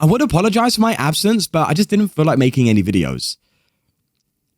I would apologize for my absence, but I just didn't feel like making any videos.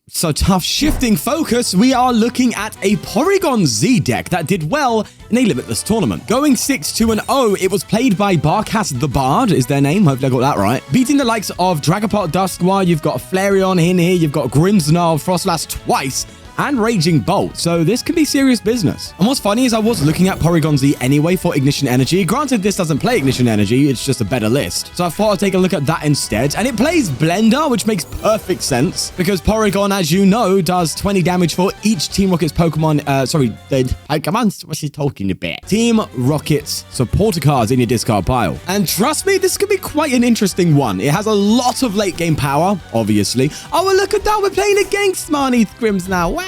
So tough. Shifting focus, we are looking at a Porygon-Z deck that did well in a limitless tournament. Going 6-2-0, it was played by Barkas the Bard, is their name. Hopefully I got that right. Beating the likes of Dragapult, Dusknoir, you've got Flareon in here, you've got Grimmsnarl, Frostlass twice, and Raging Bolt. So this could be serious business. And what's funny is I was looking at Porygon-Z anyway for Ignition Energy. Granted, this doesn't play Ignition Energy, it's just a better list. So I thought I'd take a look at that instead. And it plays Blender, which makes perfect sense because Porygon, as you know, does 20 damage for each Team Rocket's Pokemon. Come on, what's he talking about? Team Rocket's supporter cards in your discard pile. And trust me, this could be quite an interesting one. It has a lot of late game power, obviously. Oh, well, look at that. We're playing against Marnie Grims now. Wow.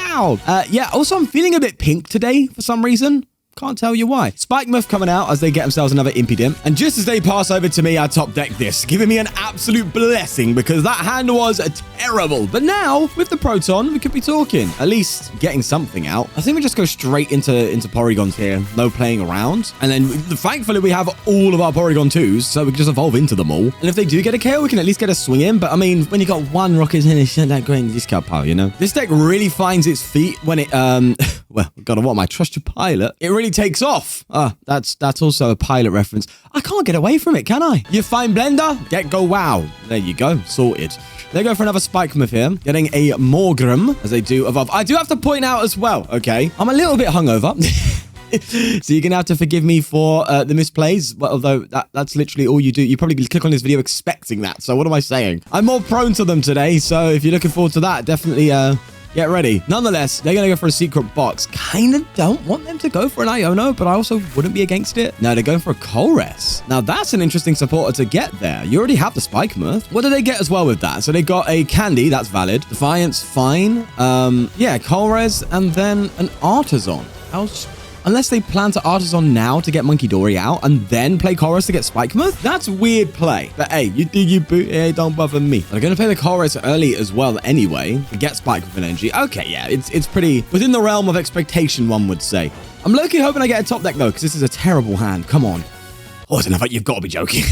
Yeah, also I'm feeling a bit pink today for some reason. Can't tell you why. Spikemuth coming out as they get themselves another Impidimp. And just as they pass over to me, I top deck this, giving me an absolute blessing because that hand was terrible. But now, with the Proton, we could be talking. At least getting something out. I think we just go straight into Porygons here. No playing around. And then, thankfully, we have all of our Porygon 2s, so we can just evolve into them all. And if they do get a KO, we can at least get a swing in. But, I mean, when you got one Rocket in, it's not that great in discard pile, you know? This deck really finds its feet when it, well, God, what am I? Trust your pilot. It really takes off. That's also a pilot reference. I can't get away from it, can I? You find Blender, get go wow. There you go, sorted. They go for another Spikemuth here, getting a Morgrem as they do evolve. I do have to point out as well, okay, I'm a little bit hungover. So you're gonna have to forgive me for the misplays, well, although that's literally all you do. You probably click on this video expecting that, so what am I saying? I'm more prone to them today, so if you're looking forward to that, definitely get ready. Nonetheless, they're going to go for a secret box. Kind of don't want them to go for an Iono, but I also wouldn't be against it. No, they're going for a Colress. Now, that's an interesting supporter to get there. You already have the Spikemuth. What do they get as well with that? So they got a Candy. That's valid. Defiance, fine. Yeah, Colress, and then an Artisan. Unless they plan to Artisan now to get Monkey Dory out and then play Colress to get Spikemuth? That's weird play. But hey, you do you boo. Hey, don't bother me. They're going to play the Colress early as well anyway to get Spikemuth energy. Okay, yeah, it's pretty within the realm of expectation, one would say. I'm low-key hoping I get a top deck though, because this is a terrible hand. Come on. Oh, it's enough. You've got to be joking.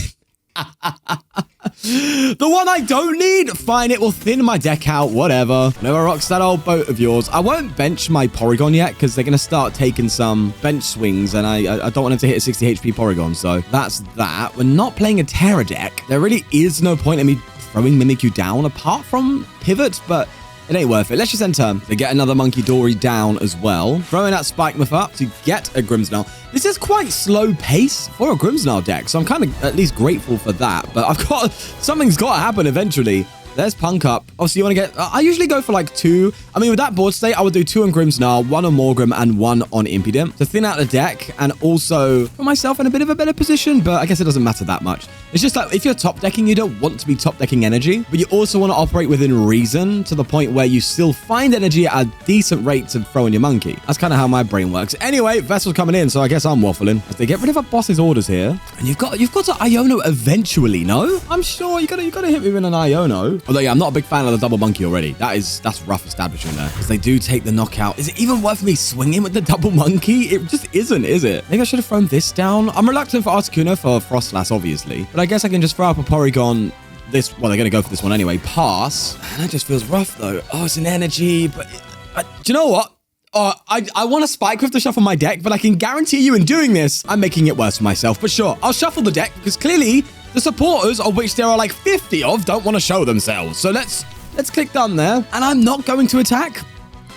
The one I don't need? Fine, it will thin my deck out, whatever. Never rocks that old boat of yours. I won't bench my Porygon yet because they're going to start taking some bench swings and I don't want them to hit a 60 HP Porygon, so that's that. We're not playing a Terra deck. There really is no point in me throwing Mimikyu down apart from pivots, but it ain't worth it. Let's just end turn. They get another Monkey Dory down as well. Throwing that Spikemuth up to get a Grimmsnarl. This is quite slow pace for a Grimmsnarl deck, so I'm kind of at least grateful for that. But something's got to happen eventually. There's Punk Up. Obviously, you want to get... I usually go for like 2. I mean, with that board state, I would do 2 on Grimmsnarl, 1 on Morgrem, and 1 on Impidimp to thin out the deck and also put myself in a bit of a better position, but I guess it doesn't matter that much. It's just like if you're top decking, you don't want to be top decking energy, but you also want to operate within reason to the point where you still find energy at a decent rate to throw in your monkey. That's kind of how my brain works. Anyway, Vessel's coming in, so I guess I'm waffling. As they get rid of a boss's orders here. And you've got to Iono eventually, no? I'm sure you gotta hit me with an Iono. Although, yeah, I'm not a big fan of the double monkey already. That's rough establishing there. Because they do take the knockout. Is it even worth me swinging with the double monkey? It just isn't, is it? Maybe I should have thrown this down. I'm reluctant for Articuno for Frostlass, obviously. But I guess I can just throw up a Porygon. Well, they're going to go for this one anyway. Pass. And that just feels rough, though. Oh, it's an energy. But do you know what? I want to Spikemuth to shuffle my deck, but I can guarantee you in doing this, I'm making it worse for myself. But sure, I'll shuffle the deck because clearly the supporters, of which there are like 50 of, don't want to show themselves. So let's click done there. And I'm not going to attack.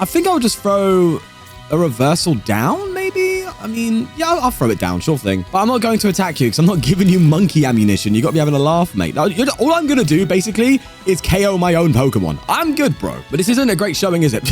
I think I'll just throw a reversal down, maybe? I mean, yeah, I'll throw it down, sure thing. But I'm not going to attack you because I'm not giving you monkey ammunition. You got to be having a laugh, mate. Now, all I'm going to do, basically, is KO my own Pokemon. I'm good, bro. But this isn't a great showing, is it?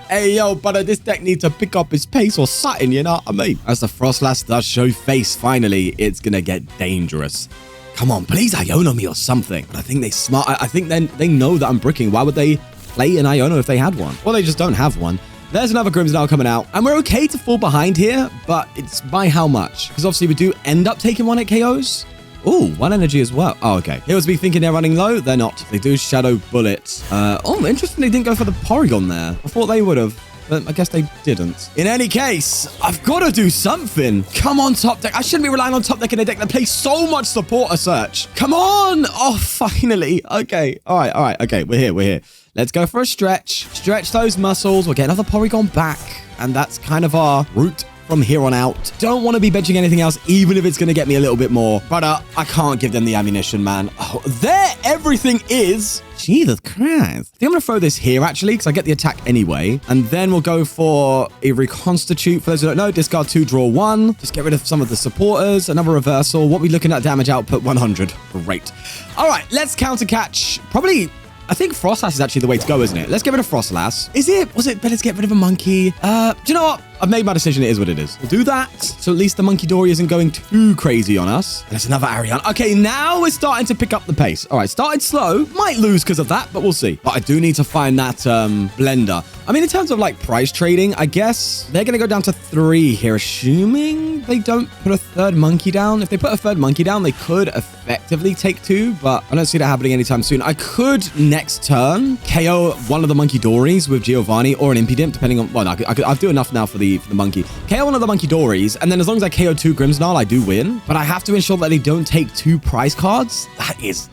Hey, yo, brother, this deck needs to pick up its pace or something, you know what I mean? As the Frostlass does show face, finally, it's going to get dangerous. Come on, please Iono me or something. But I think I think they know that I'm bricking. Why would they play an Iono if they had one? Well, they just don't have one. There's another Grimmsnarl coming out. And we're okay to fall behind here, but it's by how much? Because obviously we do end up taking 1 at KOs. Ooh, 1 energy as well. Oh, okay. Heroes be thinking they're running low. They're not. They do Shadow Bullet. Oh, interesting. They didn't go for the Porygon there. I thought they would have. but I guess they didn't. In any case, I've got to do something. Come on, top deck. I shouldn't be relying on top deck in a deck that plays so much supporter search. Come on. Oh, finally. Okay. All right. Okay, we're here. Let's go for a stretch. Stretch those muscles. We'll get another Porygon back. And that's kind of our route from here on out. Don't want to be benching anything else, even if it's going to get me a little bit more. But I can't give them the ammunition, man. Oh, there everything is. Jesus Christ. I think I'm going to throw this here, actually, because I get the attack anyway. And then we'll go for a reconstitute. For those who don't know, discard 2, draw 1. Just get rid of some of the supporters. Another reversal. What are we looking at? Damage output 100. Great. All right, let's counter catch. Probably... I think Frostlass is actually the way to go, isn't it? Let's get rid of Frostlass. Is it? Was it better to get rid of a monkey? Do you know what? I've made my decision. It is what it is. We'll do that. So at least the Monkey Dory isn't going too crazy on us. And there's another Ariana. Okay, now we're starting to pick up the pace. All right, started slow. Might lose because of that, but we'll see. But I do need to find that blender. I mean, in terms of like price trading, I guess they're going to go down to 3 here, assuming they don't put a third monkey down. If they put a third monkey down, they could effectively take 2, but I don't see that happening anytime soon. I could next turn KO one of the Monkey Dories with Giovanni or an Impidimp, depending on, well, I'll do enough now for the monkey. KO one of the Monkey Dories, and then as long as I KO 2 Grimmsnarl, I do win. But I have to ensure that they don't take 2 prize cards. That is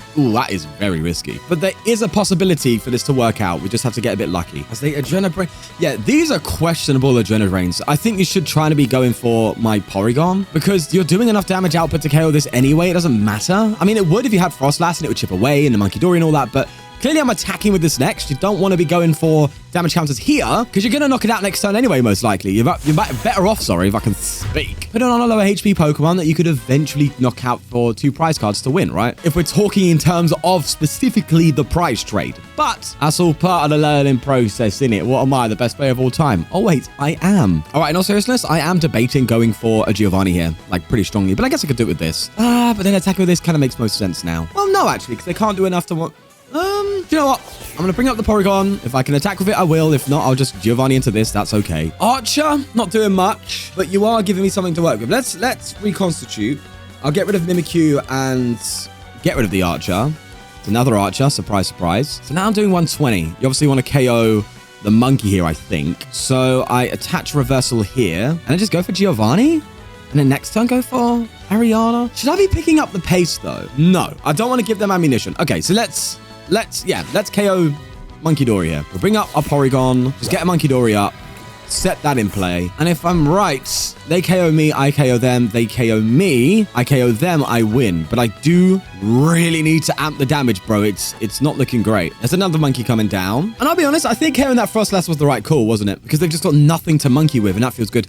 very risky. But there is a possibility for this to work out. We just have to get a bit lucky. As they Adrenabrain. Yeah, these are questionable Adrenabrains. I think you should try to be going for my Porygon, because you're doing enough damage output to KO this anyway. It doesn't matter. I mean, it would if you had Frostlass and it would chip away and the Monkey Dory and all that, but clearly, I'm attacking with this next. You don't want to be going for damage counters here, because you're going to knock it out next turn anyway, most likely. You're better off, sorry, if I can speak. Put it on a lower HP Pokemon that you could eventually knock out for 2 prize cards to win, right? If we're talking in terms of specifically the prize trade. But that's all part of the learning process, innit? What am I, the best player of all time? Oh, wait, I am. All right, in all seriousness, I am debating going for a Giovanni here, like pretty strongly, but I guess I could do it with this. But then attacking with this kind of makes most sense now. Well, no, actually, because they can't do enough to want... Do you know what? I'm going to bring up the Porygon. If I can attack with it, I will. If not, I'll just Giovanni into this. That's okay. Archer, not doing much, but you are giving me something to work with. Let's reconstitute. I'll get rid of Mimikyu and get rid of the Archer. It's another Archer. Surprise, surprise. So now I'm doing 120. You obviously want to KO the monkey here, I think. So I attach reversal here. And I just go for Giovanni. And then next turn, go for Ariana. Should I be picking up the pace, though? No, I don't want to give them ammunition. Okay, so let's KO Monkey Dory here. We'll bring up our Porygon. Just get a Monkey Dory up. Set that in play. And if I'm right, they KO me, I KO them. They KO me, I KO them, I win. But I do really need to amp the damage, bro. It's not looking great. There's another monkey coming down. And I'll be honest, I think KOing that Frostlass was the right call, wasn't it? Because they've just got nothing to monkey with, and that feels good.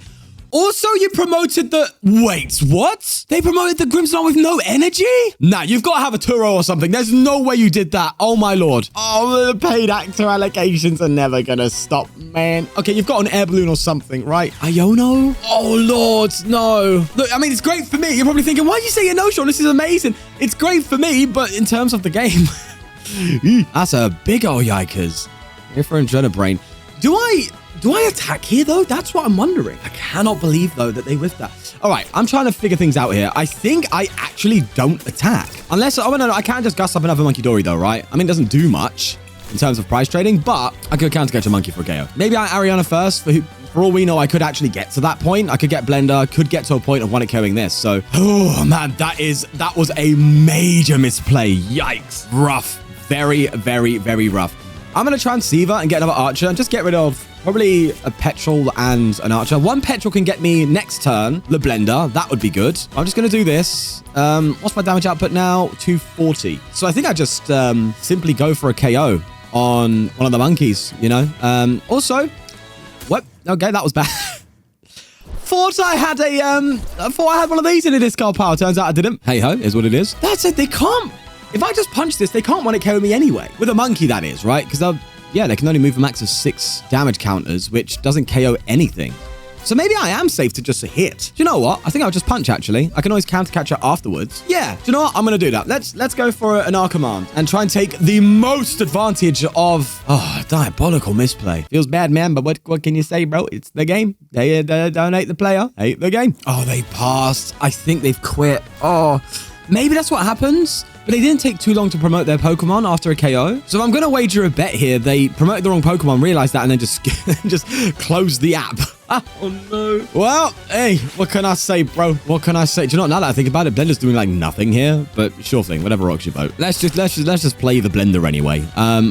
Also, you promoted the... Wait, what? They promoted the Grimmsnarl with no energy? Nah, you've got to have a Turo or something. There's no way you did that. Oh, my lord. Oh, the paid actor allegations are never gonna stop, man. Okay, you've got an air balloon or something, right? Iono? Oh, lord, no. Look, I mean, it's great for me. You're probably thinking, why are you saying no, Sean? This is amazing. It's great for me, but in terms of the game... That's a big old yikers. Here for Adrenabrain. Do I attack here, though? That's what I'm wondering. I cannot believe, though, that they whiffed that. All right, I'm trying to figure things out here. I think I actually don't attack. Unless, oh, no, I can't just gust up another Monkey Dory, though, right? I mean, it doesn't do much in terms of price trading, but I could counter catch a monkey for a KO. Maybe I Ariana first. For all we know, I could actually get to that point. I could get Blender, could get to a point of one KOing this. So, oh, man, that was a major misplay. Yikes. Rough. Very, very, very rough. I'm going to try and Siva and get another Archer and just get rid of probably a Petrol and an Archer. One Petrol can get me next turn the Blender. That would be good. I'm just going to do this. What's my damage output now? 240. So I think I just simply go for a KO on one of the monkeys, you know. Also, what? Okay, that was bad. Thought I had one of these in a discard pile. Turns out I didn't. Hey ho, is what it is. That's it. They can't. If I just punch this, they can't want to KO me anyway. With a monkey, that is, right? Because they can only move a max of 6 damage counters, which doesn't KO anything. So maybe I am safe to just hit. Do you know what? I think I'll just punch, actually. I can always counter catch it afterwards. Yeah, do you know what? I'm going to do that. Let's go for an R-Command and try and take the most advantage of... Oh, diabolical misplay. Feels bad, man, but what can you say, bro? It's the game. They don't hate the player, hate the game. Oh, they passed. I think they've quit. Oh... Maybe that's what happens. But they didn't take too long to promote their Pokemon after a KO. So I'm going to wager a bet here. They promoted the wrong Pokemon, realized that, and then just closed the app. Oh, no. Well, hey, what can I say, bro? What can I say? Do you know what? Now that I think about it, Blender's doing like nothing here. But sure thing, whatever rocks your boat. Let's just play the Blender anyway.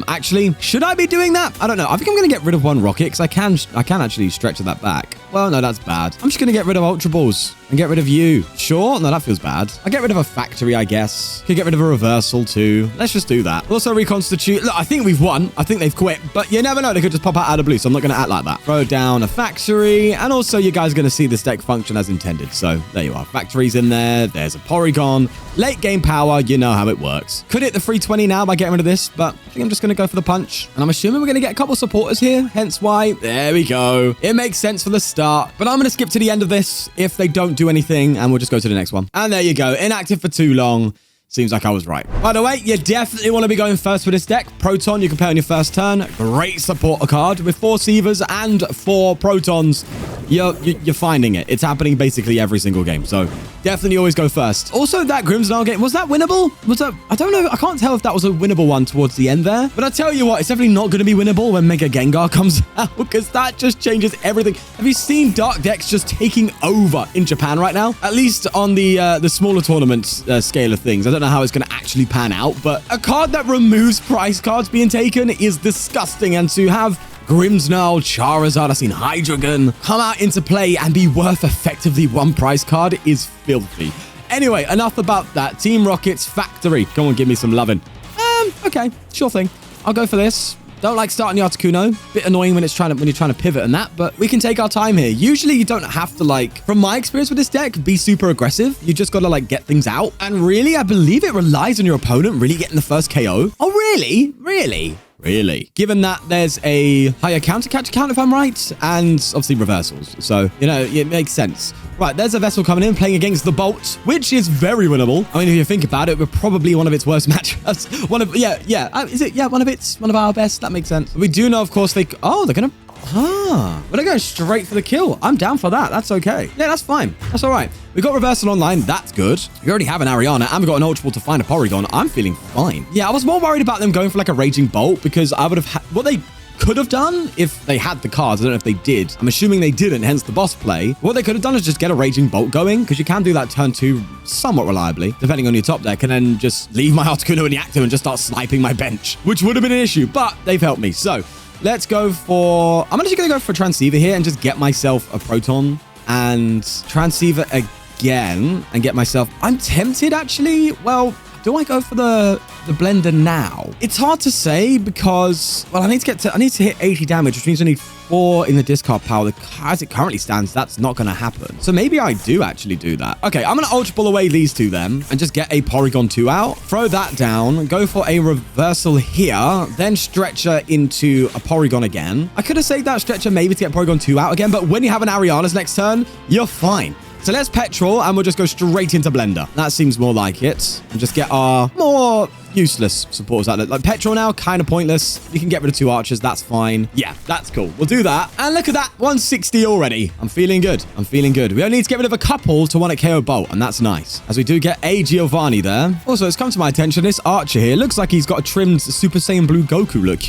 Actually, should I be doing that? I don't know. I think I'm going to get rid of one rocket because I can actually stretch that back. Well, no, that's bad. I'm just going to get rid of Ultra Balls and get rid of you. Sure? No, that feels bad. I'll get rid of a factory, I guess. Could get rid of a reversal too. Let's just do that. Also reconstitute. Look, I think we've won. I think they've quit, but you never know. They could just pop out of blue, so I'm not going to act like that. Throw down a factory, and also you guys are going to see this deck function as intended. So there you are. Factories in there. There's a Porygon. Late game power. You know how it works. Could hit the 320 now by getting rid of this, but I think I'm just going to go for the punch. And I'm assuming we're going to get a couple supporters here. Hence why. There we go. It makes sense for the start, but I'm going to skip to the end of this if they don't do anything, and we'll just go to the next one. And there you go. Inactive for too long. Seems like I was right. By the way, you definitely want to be going first with this deck. Proton, you can play on your first turn. Great supporter card with 4 Seavers and 4 Protons. You're finding it. It's happening basically every single game. So definitely always go first. Also, that Grimmsnarl game, was that winnable? Was that? I don't know. I can't tell if that was a winnable one towards the end there. But I tell you what, it's definitely not going to be winnable when Mega Gengar comes out because that just changes everything. Have you seen Dark decks just taking over in Japan right now? At least on the smaller tournament scale of things. I don't know how it's going to actually pan out, but a card that removes price cards being taken is disgusting. And to have Grimmsnarl, Charizard, I've seen Hydreigon come out into play and be worth effectively 1 price card is filthy. Anyway, enough about that. Team Rocket's factory. Come on, give me some loving. Okay, sure thing. I'll go for this. Don't like starting the Articuno. Bit annoying when you're trying to pivot and that, but we can take our time here. Usually you don't have to, like, from my experience with this deck, be super aggressive. You just got to, like, get things out. And really, I believe it relies on your opponent really getting the first KO. Oh, really? Really? Really? Given that there's a higher counter catch count, if I'm right, and obviously reversals. So, you know, it makes sense. Right, there's a Vessel coming in, playing against the Bolt, which is very winnable. I mean, if you think about it, we're probably one of its worst matchups. Is it? Yeah, one of our best. That makes sense. We do know, of course, they're going to... Well, they're going straight for the kill. I'm down for that. That's okay. Yeah, that's fine. That's all right. We got Reversal online. That's good. We already have an Ariana, and we got an Ultra Ball to find a Porygon. I'm feeling fine. Yeah, I was more worried about them going for like a Raging Bolt because I would have... What they could have done if they had the cards. I don't know if they did. I'm assuming they didn't, hence the boss play. What they could have done is just get a Raging Bolt going, because you can do that turn 2 somewhat reliably, depending on your top deck, and then just leave my Articuno in the active and just start sniping my bench, which would have been an issue, but they've helped me. So let's go for... I'm actually going to go for a Transceiver here and just get myself a Proton and Transceiver again and get myself... I'm tempted, actually. Well, do I go for the Blender now? It's hard to say because, well, I need to hit 80 damage, which means I need 4 in the discard pile. As it currently stands, that's not going to happen. So maybe I do actually do that. Okay, I'm going to Ultra Ball away these 2 then and just get a Porygon-2 out. Throw that down. Go for a Reversal here. Then Stretcher into a Porygon again. I could have saved that Stretcher maybe to get Porygon-2 out again, but when you have an Ariana's next turn, you're fine. So let's Petrol, and we'll just go straight into Blender. That seems more like it. And just get our more useless supporters out there. Like Petrol now, kind of pointless. You can get rid of 2 archers. That's fine. Yeah, that's cool. We'll do that. And look at that. 160 already. I'm feeling good. I'm feeling good. We only need to get rid of a couple to want a KO Bolt, and that's nice. As we do get a Giovanni there. Also, it's come to my attention, this archer here looks like he's got a trimmed Super Saiyan Blue Goku look.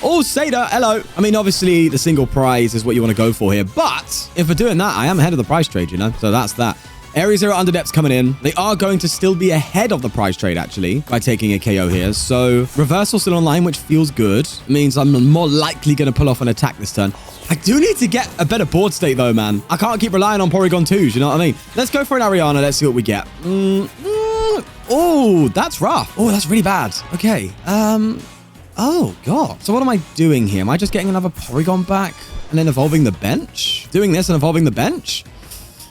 Oh, Seda, hello. I mean, obviously, the single prize is what you want to go for here. But if we're doing that, I am ahead of the price trade, you know? So that's that. Area 0 Underdepth's coming in. They are going to still be ahead of the price trade, actually, by taking a KO here. So Reversal still online, which feels good. It means I'm more likely going to pull off an attack this turn. I do need to get a better board state, though, man. I can't keep relying on Porygon-2s, you know what I mean? Let's go for an Ariana. Let's see what we get. Oh, that's rough. Oh, that's really bad. Okay. Oh, God. So what am I doing here? Am I just getting another Porygon back and then evolving the bench? Doing this and evolving the bench?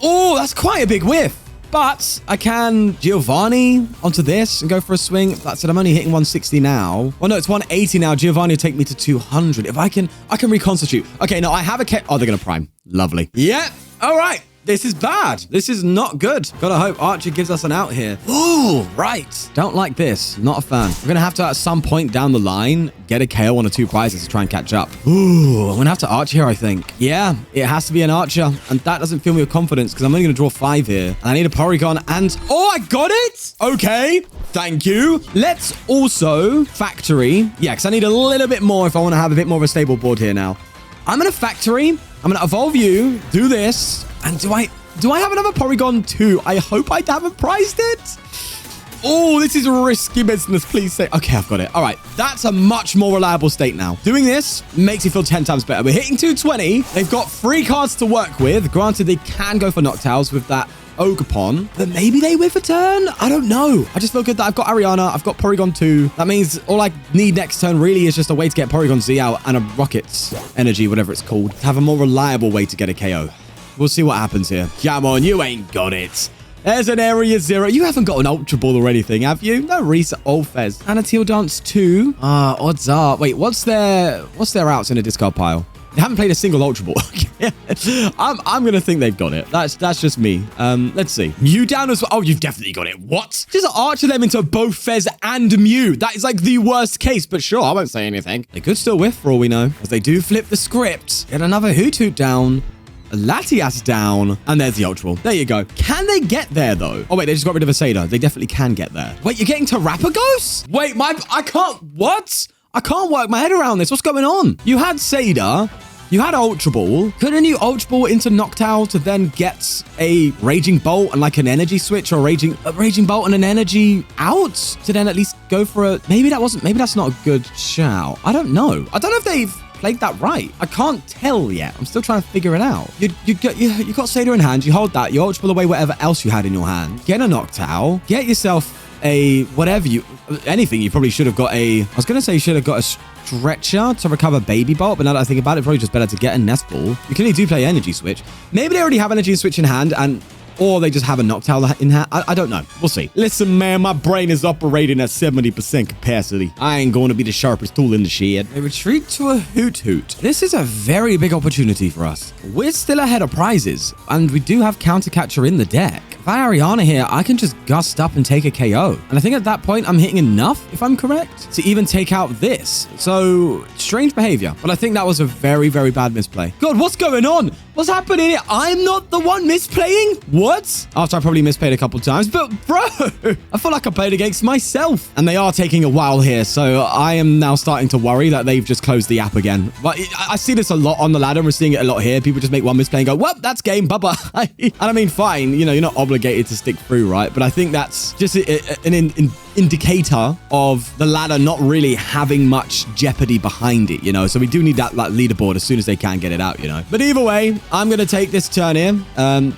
Oh, that's quite a big whiff. But I can Giovanni onto this and go for a swing. That's it. I'm only hitting 160 now. Well, no, it's 180 now. Giovanni will take me to 200. If I can reconstitute. Okay, no, I have a... Oh, they're going to prime. Lovely. Yeah. All right. This is bad. This is not good. Gotta hope Archer gives us an out here. Ooh, right. Don't like this. Not a fan. We're gonna have to, at some point down the line, get a KO on 2 prizes to try and catch up. Ooh, I'm gonna have to Archer here, I think. Yeah, it has to be an Archer. And that doesn't fill me with confidence because I'm only gonna draw 5 here. And I need a Porygon and... Oh, I got it! Okay. Thank you. Let's also factory. Yeah, because I need a little bit more if I want to have a bit more of a stable board here now. I'm going to factory. I'm going to evolve you. Do this. And do I have another Porygon-Z? I hope I haven't prized it. Oh, this is risky business. Please say. Okay, I've got it. All right. That's a much more reliable state now. Doing this makes me feel 10 times better. We're hitting 220. They've got 3 cards to work with. Granted, they can go for Noctowls with that Ogerpon, but maybe they whiff a turn. I don't know. I just feel good that I've got Ariana. I've got Porygon-Z. That means all I need next turn really is just a way to get Porygon-Z out and a Rocket's energy, whatever it's called, to have a more reliable way to get a KO. We'll see what happens here. Come on, you ain't got it. There's an Area 0. You haven't got an Ultra Ball or anything, have you? No reason. Oh, Fez. And a Teal Dance 2. Odds are. Wait, what's their outs in a discard pile? They haven't played a single Ultra Ball. I'm going to think they've got it. That's just me. Let's see. Mew down as well. Oh, you've definitely got it. What? Just Archer them into both Fez and Mew. That is like the worst case, but sure, I won't say anything. They could still whiff for all we know, as they do flip the script. Get another Hoot down. A Latias down. And there's the Ultra Ball. There you go. Can they get there, though? Oh, wait, they just got rid of a Seda. They definitely can get there. Wait, you're getting to Rapagos? Wait, I can't... What? I can't work my head around this. What's going on? You had Seda. You had Ultra Ball. Couldn't you Ultra Ball into Noctowl to then get a Raging Bolt and like an energy switch or a Raging Bolt and an energy out to then at least go for a... Maybe that's not a good shout. I don't know. I don't know if they've played that right. I can't tell yet. I'm still trying to figure it out. You got Seda in hand. You hold that. You Ultra Ball away whatever else you had in your hand. Get a Noctowl. Get yourself a anything. You probably should have got I was going to say you should have got a Stretcher to recover Baby Bolt, but now that I think about it, probably just better to get a Nest Ball. You clearly do play Energy Switch. Maybe they already have Energy Switch in hand, or they just have a Noctowl in hand. I don't know. We'll see. Listen, man, my brain is operating at 70% capacity. I ain't going to be the sharpest tool in the shed. They retreat to a Hoot. This is a very big opportunity for us. We're still ahead of prizes, and we do have Counter Catcher in the deck. If I have Ariana here, I can just gust up and take a KO. And I think at that point, I'm hitting enough, if I'm correct, to even take out this. So, strange behavior. But I think that was a very, very bad misplay. God, what's going on? What's happening here? I'm not the one misplaying? What? After I probably misplayed a couple times. But, bro, I feel like I played against myself. And they are taking a while here. So, I am now starting to worry that they've just closed the app again. But I see this a lot on the ladder. We're seeing it a lot here. People just make one misplay and go, well, that's game. Bye-bye. And I mean, fine. You know, you're not obligated to stick through, right? But I think that's just an indicator of the ladder not really having much jeopardy behind it, you know? So we do need that leaderboard as soon as they can get it out, you know? But either way, I'm going to take this turn here.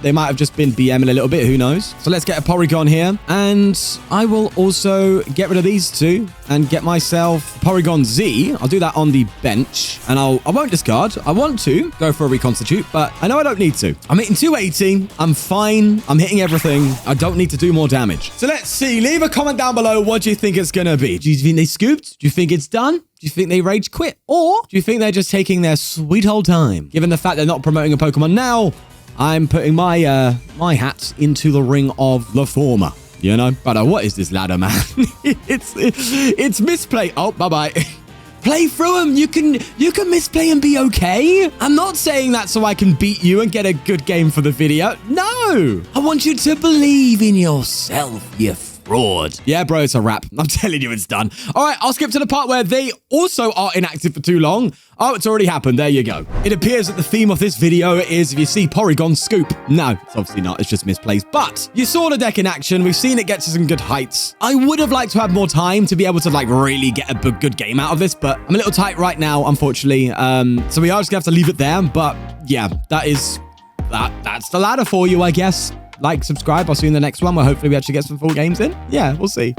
They might have just been BMing a little bit. Who knows? So let's get a Porygon here. And I will also get rid of these 2 and get myself Porygon-Z. I'll do that on the bench. And I won't discard. I want to go for a reconstitute, but I know I don't need to. I'm hitting 280. I'm fine. I'm hitting everything. I don't need to do more damage. So let's see. Leave a comment down below. What do you think it's going to be? Do you think they scooped? Do you think it's done? Do you think they rage quit? Or do you think they're just taking their sweet old time? Given the fact they're not promoting a Pokemon now, I'm putting my my hat into the ring of the former. You know? But what is this ladder, man? it's misplay. Oh, bye-bye. Play through them. You can misplay and be okay. I'm not saying that so I can beat you and get a good game for the video. No. I want you to believe in yourself, you fraud. Yeah, bro, it's a wrap. I'm telling you it's done. All right, I'll skip to the part where they also are inactive for too long. Oh, it's already happened. There you go. It appears that the theme of this video is if you see Porygon scoop. No, it's obviously not. It's just misplaced. But you saw the deck in action. We've seen it get to some good heights. I would have liked to have more time to be able to like really get a good game out of this, but I'm a little tight right now, unfortunately. So we are just gonna have to leave it there. But yeah, that's the ladder for you, I guess. Like, subscribe. I'll see you in the next one where hopefully we actually get some full games in. Yeah, we'll see.